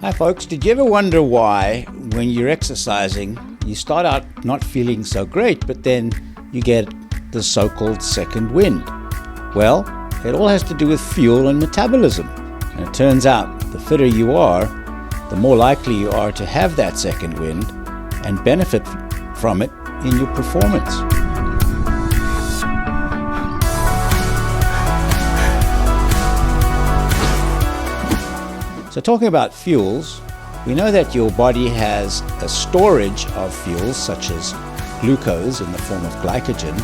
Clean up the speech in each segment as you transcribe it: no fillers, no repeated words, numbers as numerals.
Hi folks, did you ever wonder why when you're exercising you start out not feeling so great, but then you get the so-called second wind? Well, it all has to do with fuel and metabolism. And it turns out the fitter you are, the more likely you are to have that second wind and benefit from it in your performance. So talking about fuels, we know that your body has a storage of fuels such as glucose in the form of glycogen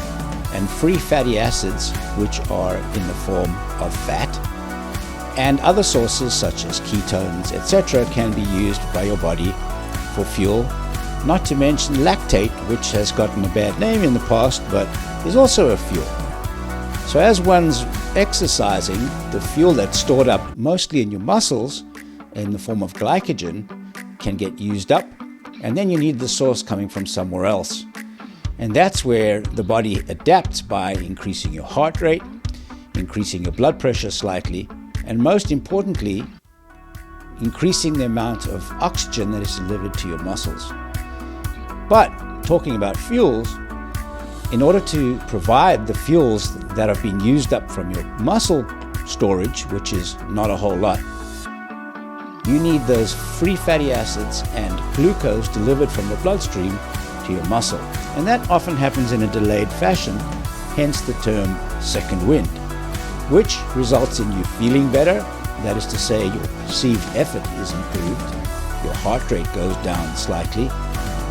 and free fatty acids, which are in the form of fat, and other sources such as ketones, etc. can be used by your body for fuel, not to mention lactate, which has gotten a bad name in the past but is also a fuel. So as one's exercising, the fuel that's stored up mostly in your muscles in the form of glycogen can get used up, and then you need the source coming from somewhere else. And that's where the body adapts by increasing your heart rate, increasing your blood pressure slightly, and most importantly, increasing the amount of oxygen that is delivered to your muscles. But talking about fuels, in order to provide the fuels that have been used up from your muscle storage, which is not a whole lot, you need those free fatty acids and glucose delivered from the bloodstream to your muscle. And that often happens in a delayed fashion, hence the term second wind, which results in you feeling better. That is to say, your perceived effort is improved, your heart rate goes down slightly,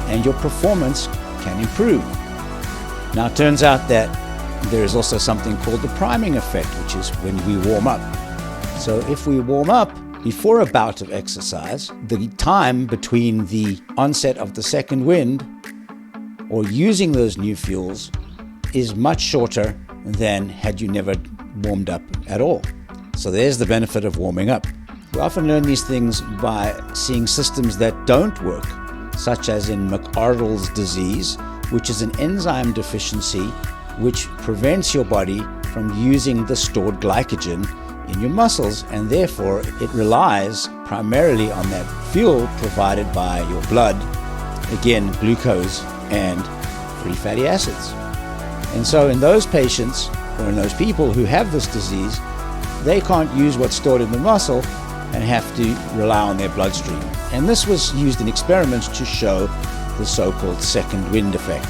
and your performance can improve. Now it turns out that there is also something called the priming effect, which is when we warm up. So if we warm up before a bout of exercise, the time between the onset of the second wind or using those new fuels is much shorter than had you never warmed up at all. So there's the benefit of warming up. We often learn these things by seeing systems that don't work, such as in McArdle's disease, which is an enzyme deficiency which prevents your body from using the stored glycogen in your muscles, and therefore it relies primarily on that fuel provided by your blood, again glucose and free fatty acids. And so in those patients, or in those people who have this disease, they can't use what's stored in the muscle and have to rely on their bloodstream. And this was used in experiments to show the so-called second wind effect.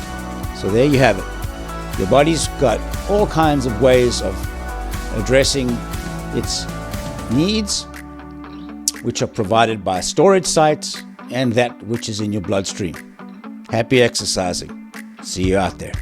So there you have it. Your body's got all kinds of ways of addressing its needs, which are provided by storage sites and that which is in your bloodstream. Happy exercising. See you out there.